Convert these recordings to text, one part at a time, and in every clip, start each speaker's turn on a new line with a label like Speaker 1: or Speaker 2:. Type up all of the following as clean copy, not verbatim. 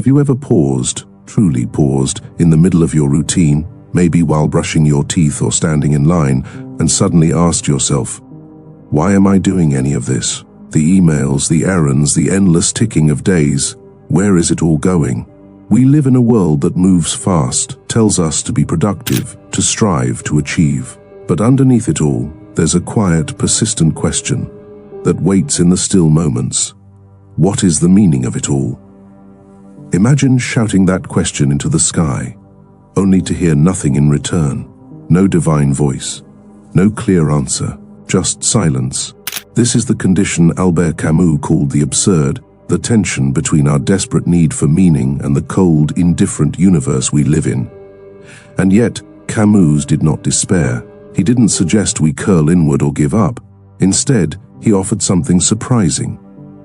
Speaker 1: Have you ever paused, truly paused, in the middle of your routine, maybe while brushing your teeth or standing in line, and suddenly asked yourself, why am I doing any of this? The emails, the errands, the endless ticking of days, where is it all going? We live in a world that moves fast, tells us to be productive, to strive, to achieve. But underneath it all, there's a quiet, persistent question that waits in the still moments. What is the meaning of it all? Imagine shouting that question into the sky, only to hear nothing in return. No divine voice, no clear answer, just silence. This is the condition Albert Camus called the absurd, the tension between our desperate need for meaning and the cold, indifferent universe we live in. And yet, Camus did not despair. He didn't suggest we curl inward or give up. Instead, he offered something surprising,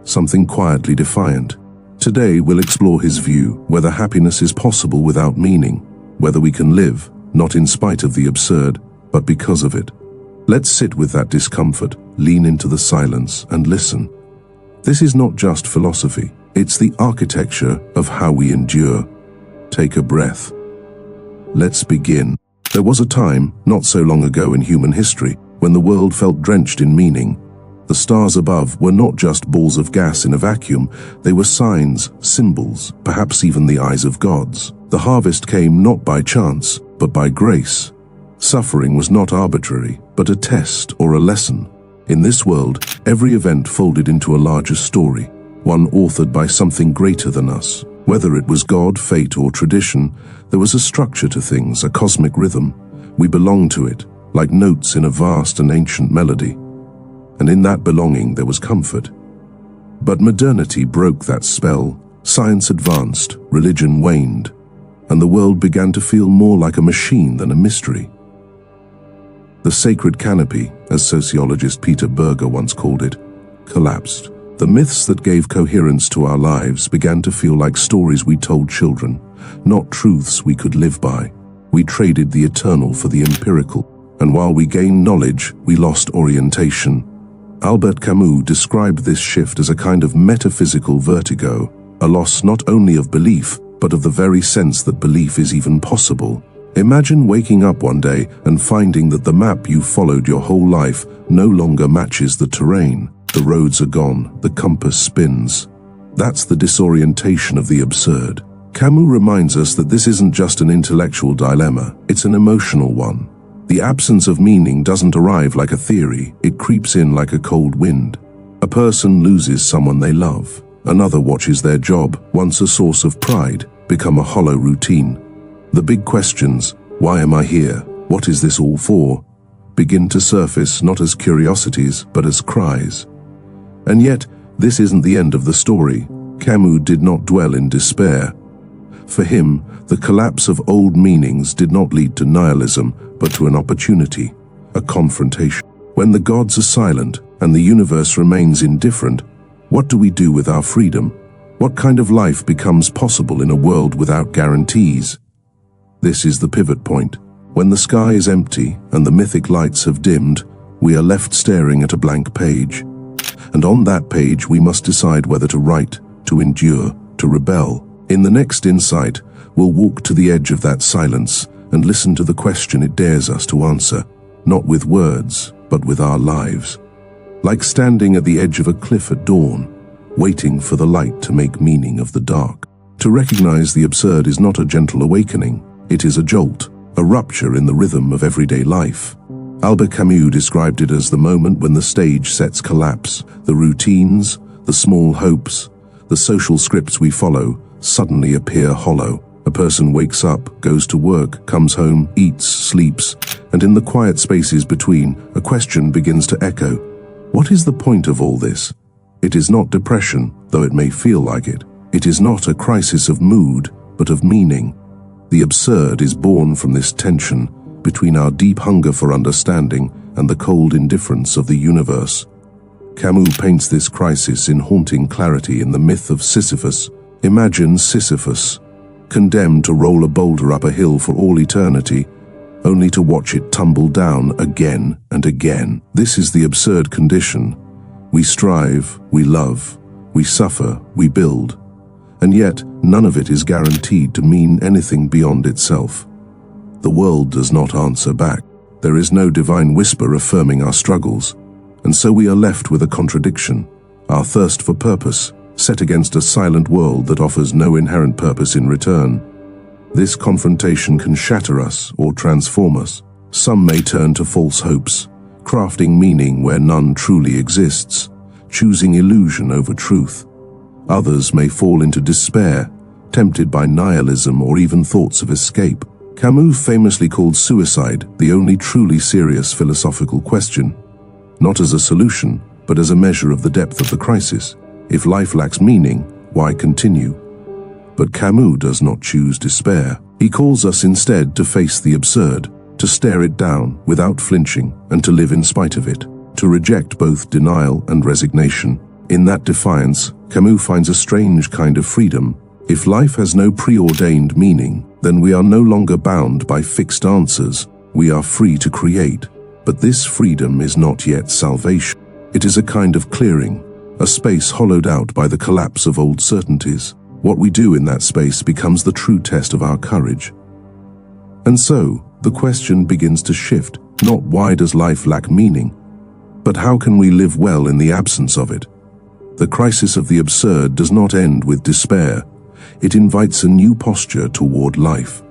Speaker 1: something quietly defiant. Today, we'll explore his view, whether happiness is possible without meaning, whether we can live, not in spite of the absurd, but because of it. Let's sit with that discomfort, lean into the silence, and listen. This is not just philosophy, it's the architecture of how we endure. Take a breath. Let's begin. There was a time, not so long ago in human history, when the world felt drenched in meaning. The stars above were not just balls of gas in a vacuum, they were signs, symbols, perhaps even the eyes of gods. The harvest came not by chance, but by grace. Suffering was not arbitrary, but a test or a lesson. In this world, every event folded into a larger story, one authored by something greater than us. Whether it was God, fate, or tradition, there was a structure to things, a cosmic rhythm. We belonged to it, like notes in a vast and ancient melody. And in that belonging there was comfort. But modernity broke that spell. Science advanced, religion waned, and the world began to feel more like a machine than a mystery. The sacred canopy, as sociologist Peter Berger once called it, collapsed. The myths that gave coherence to our lives began to feel like stories we told children, not truths we could live by. We traded the eternal for the empirical, and while we gained knowledge, we lost orientation. Albert Camus described this shift as a kind of metaphysical vertigo, a loss not only of belief, but of the very sense that belief is even possible. Imagine waking up one day and finding that the map you followed your whole life no longer matches the terrain. The roads are gone, the compass spins. That's the disorientation of the absurd. Camus reminds us that this isn't just an intellectual dilemma, it's an emotional one. The absence of meaning doesn't arrive like a theory, it creeps in like a cold wind. A person loses someone they love. Another watches their job, once a source of pride, become a hollow routine. The big questions, why am I here? What is this all for? Begin to surface not as curiosities, but as cries. And yet, this isn't the end of the story. Camus did not dwell in despair. For him, the collapse of old meanings did not lead to nihilism, but to an opportunity, a confrontation. When the gods are silent and the universe remains indifferent, what do we do with our freedom? What kind of life becomes possible in a world without guarantees? This is the pivot point. When the sky is empty and the mythic lights have dimmed, we are left staring at a blank page. And on that page, we must decide whether to write, to endure, to rebel. In the next insight, we'll walk to the edge of that silence and listen to the question it dares us to answer, not with words, but with our lives. Like standing at the edge of a cliff at dawn, waiting for the light to make meaning of the dark. To recognize the absurd is not a gentle awakening, it is a jolt, a rupture in the rhythm of everyday life. Albert Camus described it as the moment when the stage sets collapse, the routines, the small hopes, the social scripts we follow suddenly appear hollow. A person wakes up, goes to work, comes home, eats, sleeps, and in the quiet spaces between, a question begins to echo. What is the point of all this? It is not depression, though it may feel like it. It is not a crisis of mood, but of meaning. The absurd is born from this tension between our deep hunger for understanding and the cold indifference of the universe. Camus paints this crisis in haunting clarity in the myth of Sisyphus. Imagine Sisyphus, condemned to roll a boulder up a hill for all eternity, only to watch it tumble down again and again. This is the absurd condition. We strive, we love, we suffer, we build, And yet, none of it is guaranteed to mean anything beyond itself. The world does not answer back. There is no divine whisper affirming our struggles, and so we are left with a contradiction, our thirst for purpose, set against a silent world that offers no inherent purpose in return. This confrontation can shatter us or transform us. Some may turn to false hopes, crafting meaning where none truly exists, choosing illusion over truth. Others may fall into despair, tempted by nihilism or even thoughts of escape. Camus famously called suicide the only truly serious philosophical question, not as a solution, but as a measure of the depth of the crisis. If life lacks meaning, why continue? But Camus does not choose despair. He calls us instead to face the absurd, to stare it down without flinching, and to live in spite of it, to reject both denial and resignation. In that defiance, Camus finds a strange kind of freedom. If life has no preordained meaning, then we are no longer bound by fixed answers. We are free to create. But this freedom is not yet salvation. It is a kind of clearing, a space hollowed out by the collapse of old certainties. What we do in that space becomes the true test of our courage. And so, the question begins to shift, not why does life lack meaning, but how can we live well in the absence of it? The crisis of the absurd does not end with despair. It invites a new posture toward life.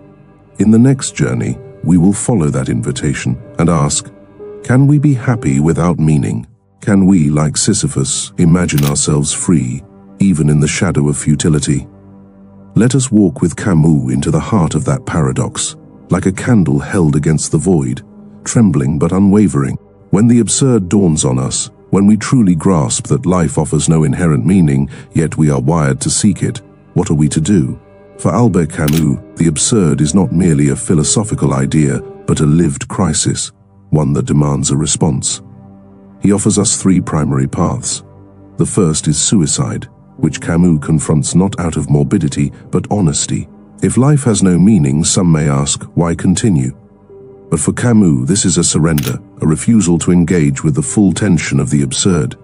Speaker 1: In the next journey, we will follow that invitation and ask, can we be happy without meaning? Can we, like Sisyphus, imagine ourselves free, even in the shadow of futility? Let us walk with Camus into the heart of that paradox, like a candle held against the void, trembling but unwavering. When the absurd dawns on us, when we truly grasp that life offers no inherent meaning, yet we are wired to seek it, what are we to do? For Albert Camus, the absurd is not merely a philosophical idea, but a lived crisis, one that demands a response. He offers us three primary paths. The first is suicide, which Camus confronts not out of morbidity, but honesty. If life has no meaning, some may ask, why continue? But for Camus, this is a surrender, a refusal to engage with the full tension of the absurd.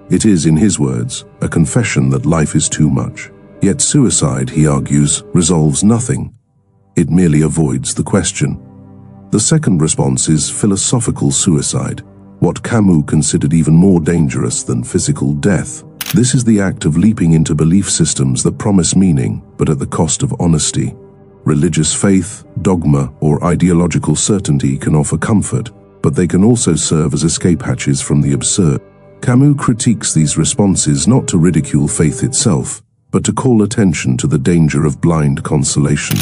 Speaker 1: It is, in his words, a confession that life is too much. Yet suicide, he argues, resolves nothing. It merely avoids the question. The second response is philosophical suicide, what Camus considered even more dangerous than physical death. This is the act of leaping into belief systems that promise meaning, but at the cost of honesty. Religious faith, dogma, or ideological certainty can offer comfort, but they can also serve as escape hatches from the absurd. Camus critiques these responses not to ridicule faith itself, but to call attention to the danger of blind consolation.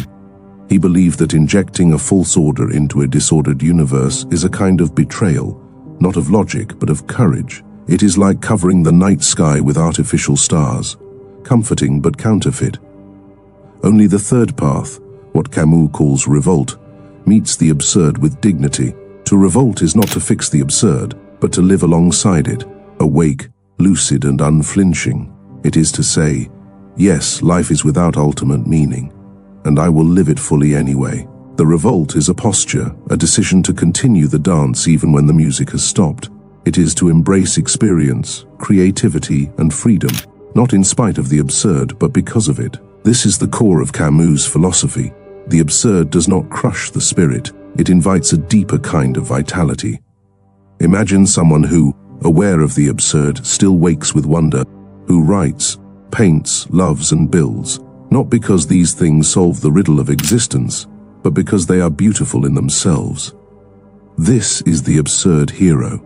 Speaker 1: He believed that injecting a false order into a disordered universe is a kind of betrayal, not of logic, but of courage. It is like covering the night sky with artificial stars, comforting but counterfeit. Only the third path, what Camus calls revolt, meets the absurd with dignity. To revolt is not to fix the absurd, but to live alongside it, awake, lucid and unflinching. It is to say, yes, life is without ultimate meaning, and I will live it fully anyway. The revolt is a posture, a decision to continue the dance even when the music has stopped. It is to embrace experience, creativity and freedom, not in spite of the absurd, but because of it. This is the core of Camus' philosophy. The absurd does not crush the spirit, it invites a deeper kind of vitality. Imagine someone who, aware of the absurd, still wakes with wonder, who writes, paints, loves and builds, not because these things solve the riddle of existence, but because they are beautiful in themselves. This is the absurd hero.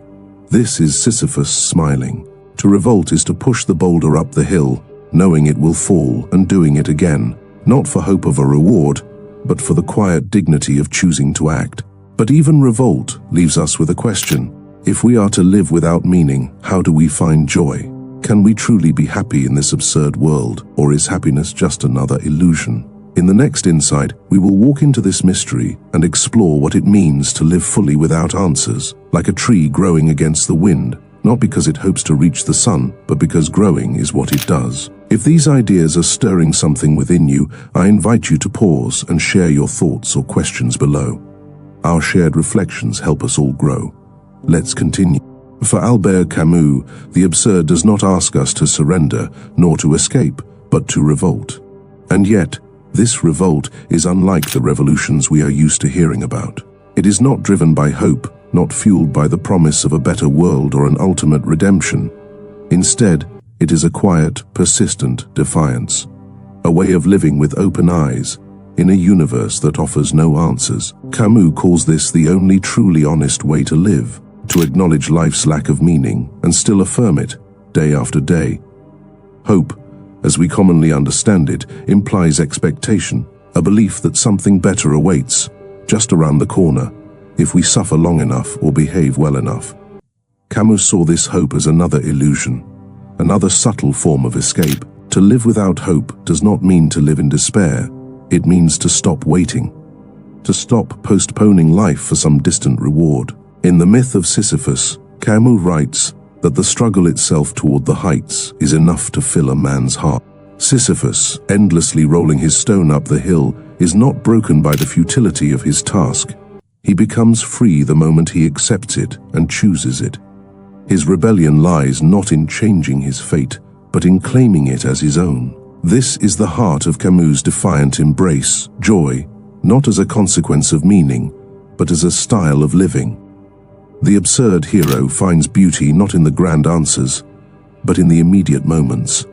Speaker 1: This is Sisyphus smiling. To revolt is to push the boulder up the hill, knowing it will fall and doing it again, not for hope of a reward, but for the quiet dignity of choosing to act. But even revolt leaves us with a question. If we are to live without meaning, how do we find joy? Can we truly be happy in this absurd world, or is happiness just another illusion? In the next insight, we will walk into this mystery and explore what it means to live fully without answers, like a tree growing against the wind, not because it hopes to reach the sun, but because growing is what it does. If these ideas are stirring something within you, I invite you to pause and share your thoughts or questions below. Our shared reflections help us all grow. Let's continue. For Albert Camus, the absurd does not ask us to surrender, nor to escape, but to revolt. And yet, this revolt is unlike the revolutions we are used to hearing about. It is not driven by hope, not fueled by the promise of a better world or an ultimate redemption. Instead, it is a quiet, persistent defiance, a way of living with open eyes, in a universe that offers no answers. Camus calls this the only truly honest way to live, to acknowledge life's lack of meaning and still affirm it, day after day. Hope, as we commonly understand it, implies expectation, a belief that something better awaits, just around the corner, if we suffer long enough or behave well enough. Camus saw this hope as another illusion, another subtle form of escape. To live without hope does not mean to live in despair. It means to stop waiting, to stop postponing life for some distant reward. In The Myth of Sisyphus, Camus writes that the struggle itself toward the heights is enough to fill a man's heart. Sisyphus, endlessly rolling his stone up the hill, is not broken by the futility of his task. He becomes free the moment he accepts it and chooses it. His rebellion lies not in changing his fate, but in claiming it as his own. This is the heart of Camus' defiant embrace, joy, not as a consequence of meaning, but as a style of living. The absurd hero finds beauty not in the grand answers, but in the immediate moments,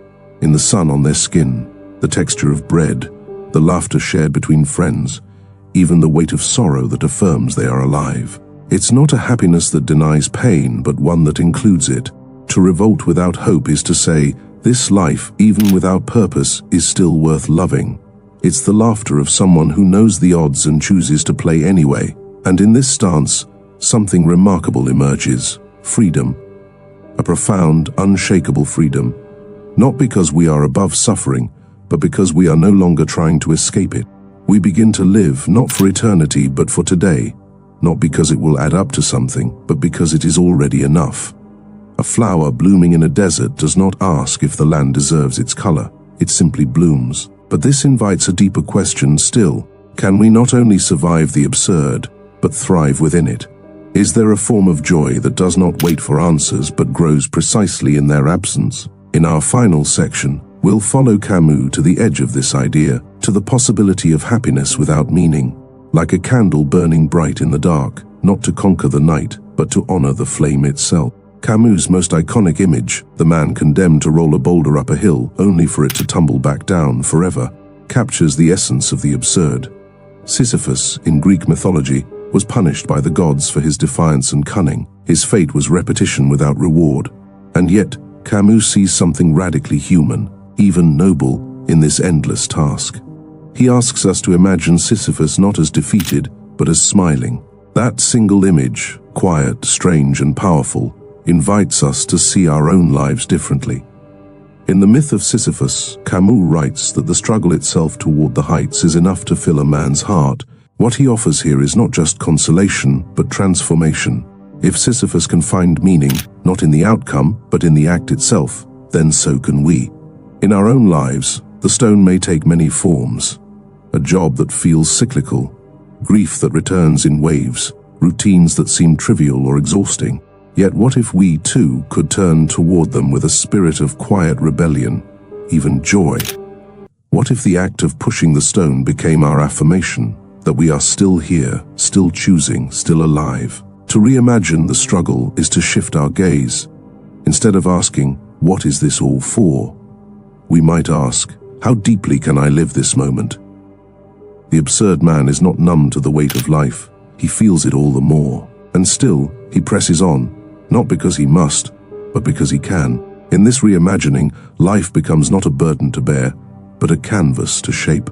Speaker 1: in the sun on their skin, the texture of bread, the laughter shared between friends, even the weight of sorrow that affirms they are alive. It's not a happiness that denies pain, but one that includes it. To revolt without hope is to say, this life, even without purpose, is still worth loving. It's the laughter of someone who knows the odds and chooses to play anyway. And in this stance, something remarkable emerges: freedom. A profound, unshakable freedom. Not because we are above suffering, but because we are no longer trying to escape it. We begin to live not for eternity, but for today. Not because it will add up to something, but because it is already enough. A flower blooming in a desert does not ask if the land deserves its color. It simply blooms. But this invites a deeper question still. Can we not only survive the absurd, but thrive within it? Is there a form of joy that does not wait for answers, but grows precisely in their absence? In our final section, we'll follow Camus to the edge of this idea, to the possibility of happiness without meaning, like a candle burning bright in the dark, not to conquer the night, but to honor the flame itself. Camus' most iconic image, the man condemned to roll a boulder up a hill only for it to tumble back down forever, captures the essence of the absurd. Sisyphus, in Greek mythology, was punished by the gods for his defiance and cunning. His fate was repetition without reward. And yet, Camus sees something radically human, even noble, in this endless task. He asks us to imagine Sisyphus not as defeated, but as smiling. That single image, quiet, strange, and powerful, invites us to see our own lives differently. In The Myth of Sisyphus, Camus writes that the struggle itself toward the heights is enough to fill a man's heart. What he offers here is not just consolation, but transformation. If Sisyphus can find meaning, not in the outcome, but in the act itself, then so can we. In our own lives, the stone may take many forms. A job that feels cyclical, grief that returns in waves, routines that seem trivial or exhausting. Yet what if we, too, could turn toward them with a spirit of quiet rebellion, even joy? What if the act of pushing the stone became our affirmation, that we are still here, still choosing, still alive? To reimagine the struggle is to shift our gaze. Instead of asking, what is this all for? We might ask, how deeply can I live this moment? The absurd man is not numb to the weight of life. He feels it all the more. And still, he presses on. Not because he must, but because he can. In this reimagining, life becomes not a burden to bear, but a canvas to shape.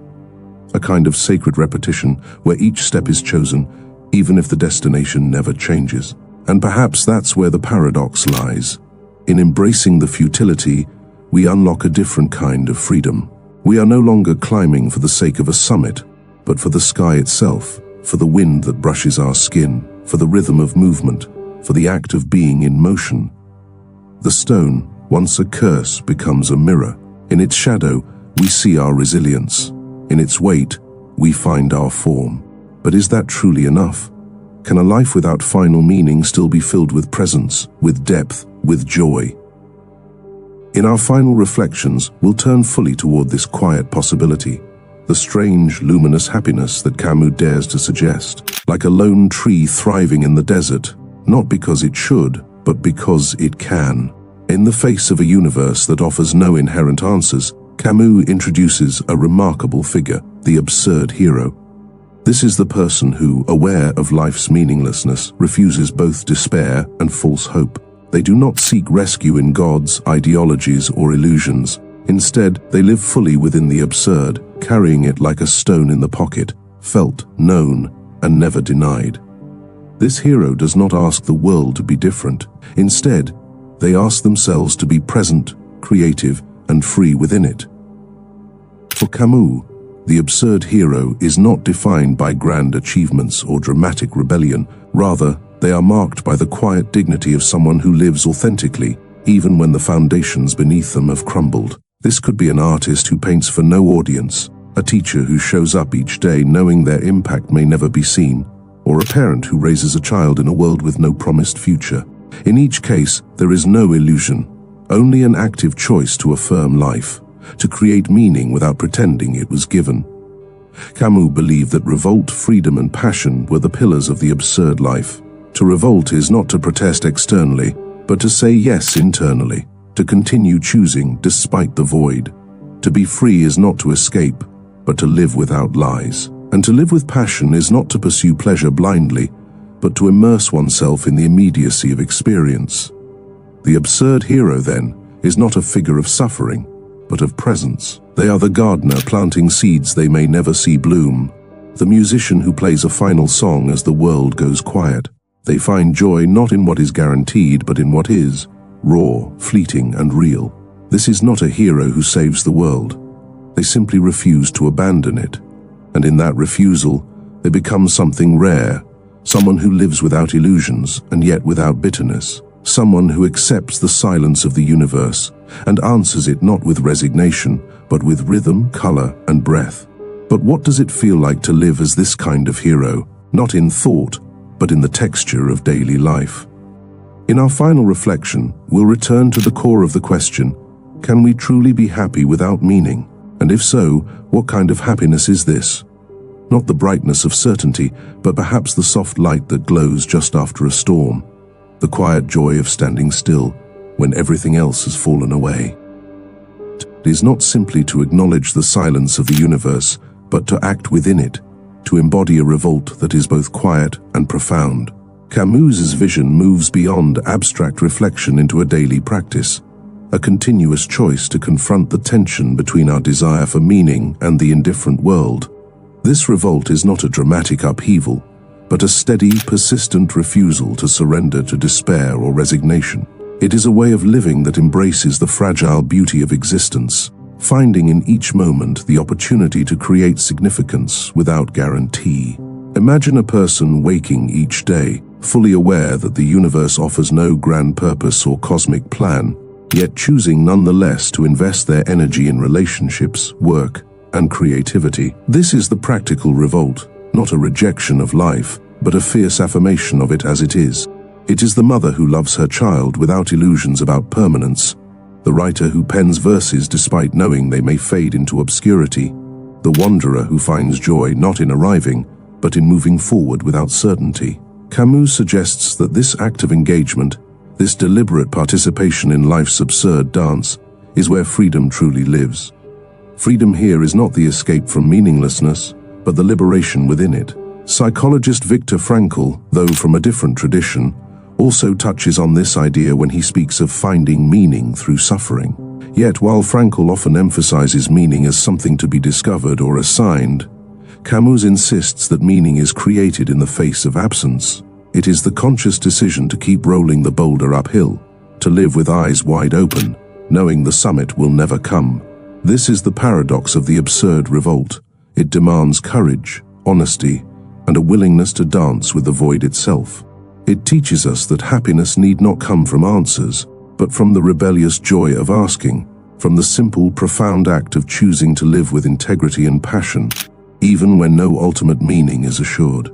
Speaker 1: A kind of sacred repetition where each step is chosen, even if the destination never changes. And perhaps that's where the paradox lies. In embracing the futility, we unlock a different kind of freedom. We are no longer climbing for the sake of a summit, but for the sky itself, for the wind that brushes our skin, for the rhythm of movement, for the act of being in motion. The stone, once a curse, becomes a mirror. In its shadow, we see our resilience. In its weight, we find our form. But is that truly enough? Can a life without final meaning still be filled with presence, with depth, with joy? In our final reflections, we'll turn fully toward this quiet possibility, the strange, luminous happiness that Camus dares to suggest, like a lone tree thriving in the desert, not because it should, but because it can. In the face of a universe that offers no inherent answers, Camus introduces a remarkable figure, the absurd hero. This is the person who, aware of life's meaninglessness, refuses both despair and false hope. They do not seek rescue in gods, ideologies, or illusions. Instead, they live fully within the absurd, carrying it like a stone in the pocket, felt, known, and never denied. This hero does not ask the world to be different. Instead, they ask themselves to be present, creative, and free within it. For Camus, the absurd hero is not defined by grand achievements or dramatic rebellion. Rather, they are marked by the quiet dignity of someone who lives authentically, even when the foundations beneath them have crumbled. This could be an artist who paints for no audience, a teacher who shows up each day knowing their impact may never be seen, or a parent who raises a child in a world with no promised future. In each case, there is no illusion, only an active choice to affirm life, to create meaning without pretending it was given. Camus believed that revolt, freedom, and passion were the pillars of the absurd life. To revolt is not to protest externally, but to say yes internally, to continue choosing despite the void. To be free is not to escape, but to live without lies. And to live with passion is not to pursue pleasure blindly, but to immerse oneself in the immediacy of experience. The absurd hero, then, is not a figure of suffering, but of presence. They are the gardener planting seeds they may never see bloom, the musician who plays a final song as the world goes quiet. They find joy not in what is guaranteed, but in what is, raw, fleeting, and real. This is not a hero who saves the world. They simply refuse to abandon it. And in that refusal, they become something rare, someone who lives without illusions and yet without bitterness, someone who accepts the silence of the universe and answers it not with resignation, but with rhythm, color, and breath. But what does it feel like to live as this kind of hero, not in thought, but in the texture of daily life? In our final reflection, we'll return to the core of the question, can we truly be happy without meaning? And if so, what kind of happiness is this? Not the brightness of certainty, but perhaps the soft light that glows just after a storm, the quiet joy of standing still when everything else has fallen away. It is not simply to acknowledge the silence of the universe, but to act within it, to embody a revolt that is both quiet and profound. Camus's vision moves beyond abstract reflection into a daily practice, a continuous choice to confront the tension between our desire for meaning and the indifferent world. This revolt is not a dramatic upheaval, but a steady, persistent refusal to surrender to despair or resignation. It is a way of living that embraces the fragile beauty of existence, finding in each moment the opportunity to create significance without guarantee. Imagine a person waking each day, fully aware that the universe offers no grand purpose or cosmic plan, yet choosing nonetheless to invest their energy in relationships, work, and creativity. This is the practical revolt, not a rejection of life, but a fierce affirmation of it as it is. It is the mother who loves her child without illusions about permanence, the writer who pens verses despite knowing they may fade into obscurity, the wanderer who finds joy not in arriving, but in moving forward without certainty. Camus suggests that this act of engagement, this deliberate participation in life's absurd dance, is where freedom truly lives. Freedom here is not the escape from meaninglessness, but the liberation within it. Psychologist Viktor Frankl, though from a different tradition, also touches on this idea when he speaks of finding meaning through suffering. Yet while Frankl often emphasizes meaning as something to be discovered or assigned, Camus insists that meaning is created in the face of absence. It is the conscious decision to keep rolling the boulder uphill, to live with eyes wide open, knowing the summit will never come. This is the paradox of the absurd revolt. It demands courage, honesty, and a willingness to dance with the void itself. It teaches us that happiness need not come from answers, but from the rebellious joy of asking, from the simple, profound act of choosing to live with integrity and passion, even when no ultimate meaning is assured.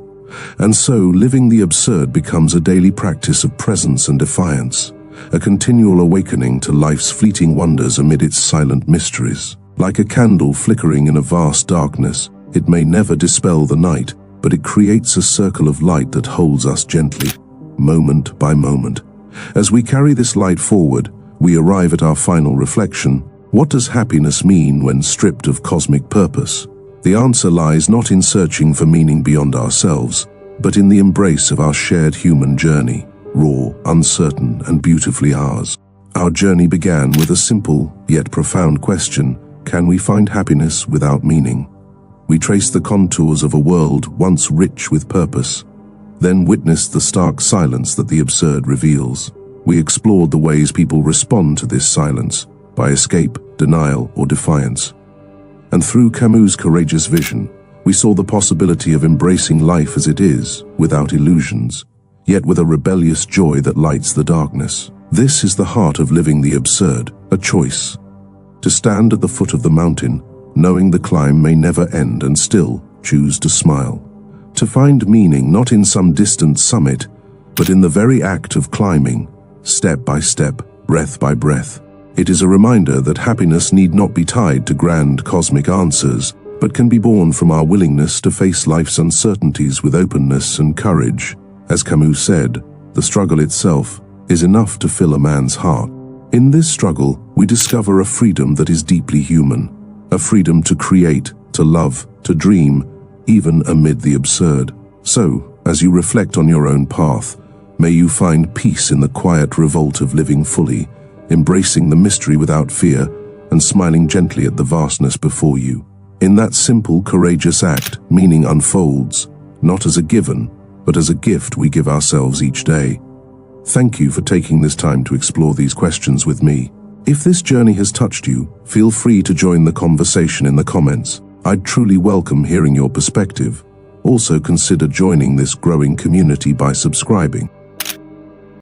Speaker 1: And so, living the absurd becomes a daily practice of presence and defiance, a continual awakening to life's fleeting wonders amid its silent mysteries. Like a candle flickering in a vast darkness, it may never dispel the night, but it creates a circle of light that holds us gently, moment by moment. As we carry this light forward, we arrive at our final reflection. What does happiness mean when stripped of cosmic purpose? The answer lies not in searching for meaning beyond ourselves, but in the embrace of our shared human journey, raw, uncertain, and beautifully ours. Our journey began with a simple, yet profound question: can we find happiness without meaning? We traced the contours of a world once rich with purpose, then witnessed the stark silence that the absurd reveals. We explored the ways people respond to this silence, by escape, denial, or defiance. And through Camus' courageous vision, we saw the possibility of embracing life as it is, without illusions, yet with a rebellious joy that lights the darkness. This is the heart of living the absurd, a choice. To stand at the foot of the mountain, knowing the climb may never end, and still choose to smile. To find meaning not in some distant summit, but in the very act of climbing, step by step, breath by breath. It is a reminder that happiness need not be tied to grand cosmic answers, but can be born from our willingness to face life's uncertainties with openness and courage. As Camus said, the struggle itself is enough to fill a man's heart. In this struggle, we discover a freedom that is deeply human, a freedom to create, to love, to dream, even amid the absurd. So, as you reflect on your own path, may you find peace in the quiet revolt of living fully, embracing the mystery without fear, and smiling gently at the vastness before you. In that simple, courageous act, meaning unfolds, not as a given, but as a gift we give ourselves each day. Thank you for taking this time to explore these questions with me. If this journey has touched you, feel free to join the conversation in the comments. I'd truly welcome hearing your perspective. Also consider joining this growing community by subscribing.